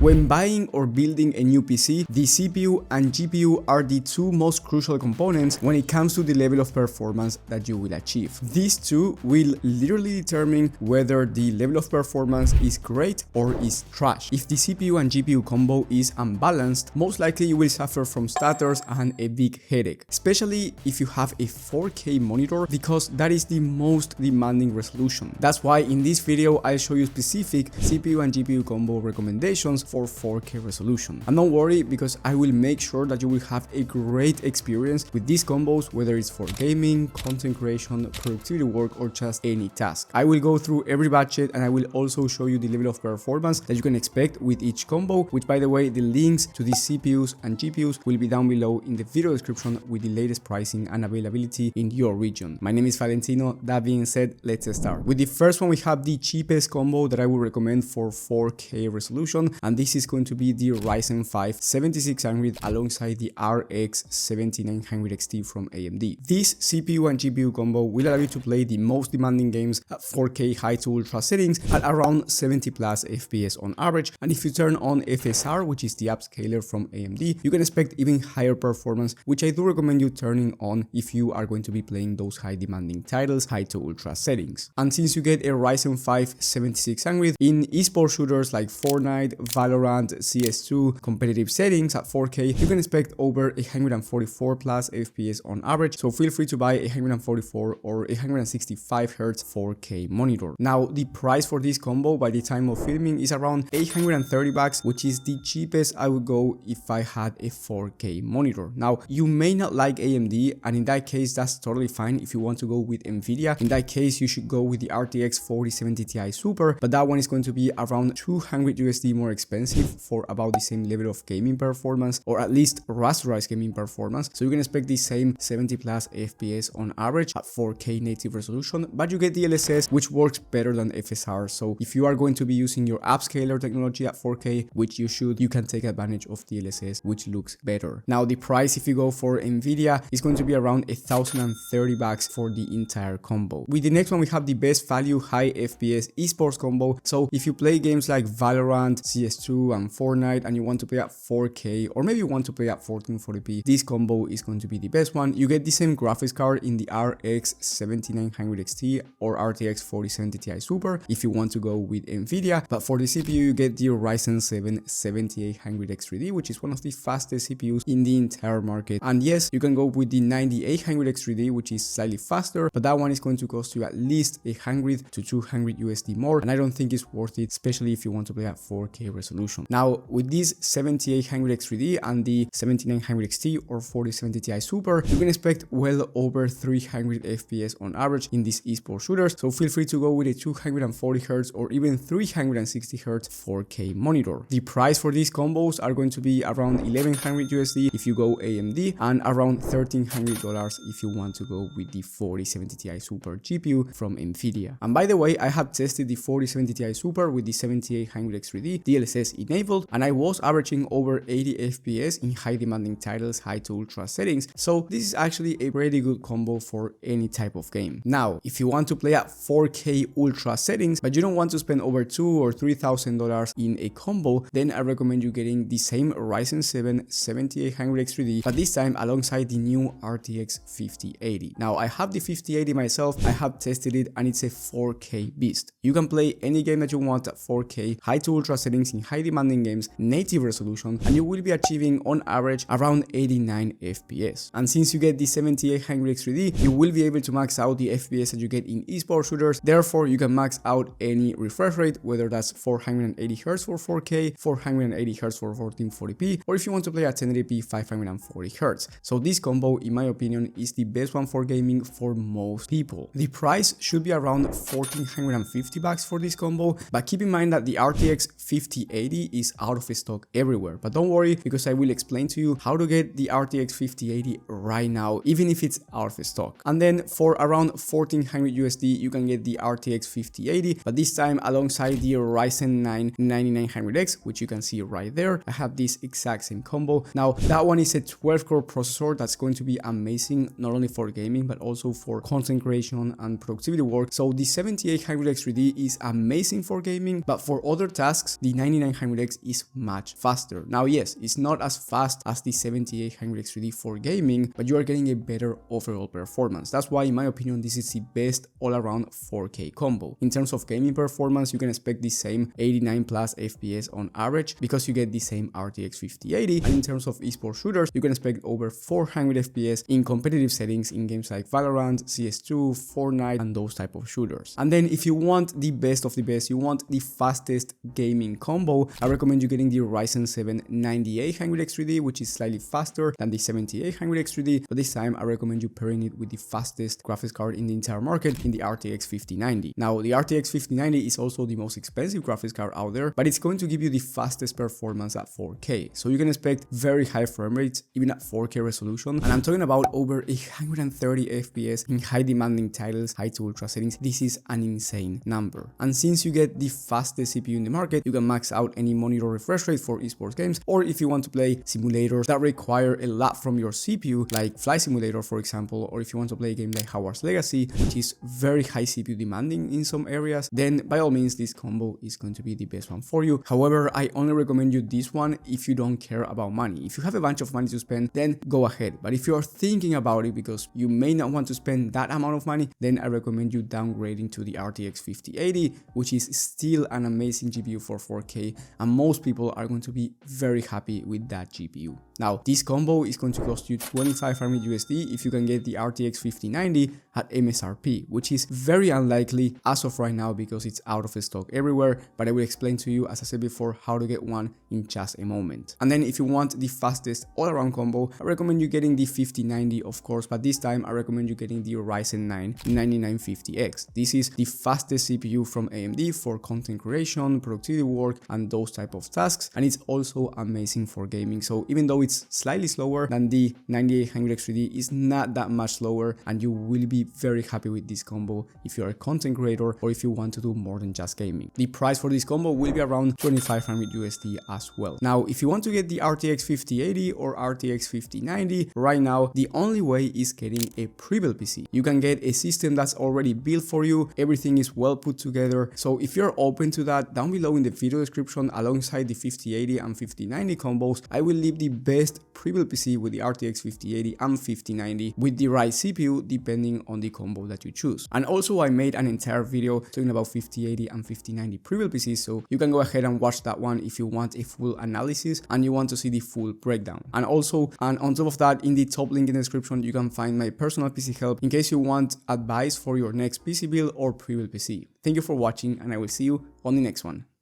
When buying or building a new PC, the CPU and GPU are the two most crucial components when it comes to the level of performance that you will achieve. These two will literally determine whether the level of performance is great or is trash. If the CPU and GPU combo is unbalanced, most likely you will suffer from stutters and a big headache, especially if you have a 4K monitor, because that is the most demanding resolution. That's why in this video I'll show you specific CPU and GPU combo recommendations for 4K resolution. And don't worry, because I will make sure that you will have a great experience with these combos, whether it's for gaming, content creation, productivity work, or just any task. I will go through every budget, and I will also show you the level of performance that you can expect with each combo, which, by the way, the links to the CPUs and GPUs will be down below in the video description with the latest pricing and availability in your region. My name is Valentino. That being said, let's start. With the first one, we have the cheapest combo that I would recommend for 4K resolution, and this is going to be the Ryzen 5 7600 alongside the RX 7900 XT from AMD. This CPU and GPU combo will allow you to play the most demanding games at 4K high to ultra settings at around 70 plus FPS on average, and if you turn on FSR, which is the upscaler from AMD, you can expect even higher performance, which I do recommend you turning on if you are going to be playing those high demanding titles, high to ultra settings. And since you get a Ryzen 5 7600 in esports shooters like Fortnite, Valorant, CS2 competitive settings at 4K, you can expect over 144 plus FPS on average, so feel free to buy a 144 or 165 Hz 4K monitor. Now, the price for this combo by the time of filming is around 830 bucks, which is the cheapest I would go if I had a 4K monitor. Now, you may not like AMD, and in that case, that's totally fine. If you want to go with Nvidia, in that case, you should go with the RTX 4070 Ti Super, but that one is going to be around 200 USD more expensive for about the same level of gaming performance, or at least rasterized gaming performance. So you can expect the same 70 plus FPS on average at 4K native resolution, but you get DLSS, which works better than FSR. So if you are going to be using your upscaler technology at 4K, which you should, you can take advantage of DLSS, which looks better. Now, the price if you go for Nvidia is going to be around 1,030 bucks for the entire combo. With the next one, we have the best value high FPS esports combo. So if you play games like Valorant, CS2, and Fortnite, and you want to play at 4K, or maybe you want to play at 1440p, this combo is going to be the best one. You get the same graphics card in the RX 7900 XT or RTX 4070 Ti Super if you want to go with Nvidia, but for the CPU you get the Ryzen 7 7800 X3D, which is one of the fastest CPUs in the entire market. And yes, you can go with the 9800 X3D, which is slightly faster, but that one is going to cost you at least 100 to 200 USD more, and I don't think it's worth it, especially if you want to play at 4K resolution. Now, with this 7800 X3D and the 7900 XT or 4070 Ti Super, you can expect well over 300 FPS on average in these esports shooters, so feel free to go with a 240 Hz or even 360 Hz 4K monitor. The price for these combos are going to be around 1100 USD if you go AMD, and around $1,300 if you want to go with the 4070 Ti Super GPU from Nvidia. And by the way, I have tested the 4070 Ti Super with the 7800 X3D DLSS enabled, and I was averaging over 80 FPS in high demanding titles, high to ultra settings, so this is actually a pretty good combo for any type of game. Now, if you want to play at 4K ultra settings, but you don't want to spend over $2,000 or $3,000 in a combo, then I recommend you getting the same Ryzen 7 7800 X3D, but this time alongside the new RTX 5080. Now, I have the 5080 myself, I have tested it, and it's a 4K beast. You can play any game that you want at 4K, high to ultra settings in high demanding games, native resolution, and you will be achieving on average around 89 FPS. And since you get the 7800 X3D, you will be able to max out the FPS that you get in esports shooters. Therefore, you can max out any refresh rate, whether that's 480 Hz for 4K, 480 Hz for 1440p, or if you want to play at 1080p, 540 Hz. So this combo, in my opinion, is the best one for gaming for most people. The price should be around 1,450 bucks for this combo, but keep in mind that the RTX 5080 is out of stock everywhere. But don't worry, because I will explain to you how to get the RTX 5080 right now, even if it's out of stock. And then for around 1400 USD, you can get the RTX 5080, but this time alongside the Ryzen 9 9900X, which you can see right there. I have this exact same combo. Now, that one is a 12-core processor that's going to be amazing, not only for gaming, but also for content creation and productivity work. So the 7800X3D is amazing for gaming, but for other tasks, the 7900X is much faster. Now yes, it's not as fast as the 7800X 3D for gaming, but you are getting a better overall performance. That's why in my opinion this is the best all-around 4K combo. In terms of gaming performance, you can expect the same 89 plus FPS on average because you get the same RTX 5080, and in terms of esports shooters, you can expect over 400 FPS in competitive settings in games like Valorant, CS2, Fortnite, and those type of shooters. And then if you want the best of the best, you want the fastest gaming combo, I recommend you getting the Ryzen 7 9800X 3D, which is slightly faster than the 7800X 3D, but this time I recommend you pairing it with the fastest graphics card in the entire market in the RTX 5090. Now the RTX 5090 is also the most expensive graphics card out there, but it's going to give you the fastest performance at 4K. So you can expect very high frame rates even at 4K resolution, and I'm talking about over 130 FPS in high demanding titles, high to ultra settings. This is an insane number. And since you get the fastest CPU in the market, you can max out any monitor refresh rate for esports games, or if you want to play simulators that require a lot from your CPU, like Flight Simulator for example, or if you want to play a game like Hogwarts Legacy, which is very high CPU demanding in some areas, then by all means this combo is going to be the best one for you. However, I only recommend you this one if you don't care about money. If you have a bunch of money to spend, then go ahead. But if you are thinking about it because you may not want to spend that amount of money, then I recommend you downgrading to the RTX 5080, which is still an amazing GPU for 4K, and most people are going to be very happy with that GPU. Now, this combo is going to cost you 2500 USD if you can get the RTX 5090 at MSRP, which is very unlikely as of right now because it's out of stock everywhere, but I will explain to you, as I said before, how to get one in just a moment. And then if you want the fastest all-around combo, I recommend you getting the 5090 of course, but this time I recommend you getting the Ryzen 9 9950X. This is the fastest CPU from AMD for content creation, productivity work, and those type of tasks, and it's also amazing for gaming. So even though it's slightly slower than the 9800X 3D, it's not that much slower, and you will be very happy with this combo if you're a content creator or if you want to do more than just gaming. The price for this combo will be around 2500 USD as well. Now, if you want to get the RTX 5080 or RTX 5090, right now the only way is getting a Prebuilt PC. You can get a system that's already built for you, everything is well put together. So if you're open to that, down below in the video description alongside the 5080 and 5090 combos, I will leave the best Prebuilt PC with the RTX 5080 and 5090 with the right CPU depending on the combo that you choose. And also I made an entire video talking about 5080 and 5090 Prebuilt PCs, so you can go ahead and watch that one if you want a full analysis and you want to see the full breakdown. And also, and on top of that, in the top link in the description you can find my personal PC help in case you want advice for your next PC build or Prebuilt PC. Thank you for watching, and I will see you on the next one.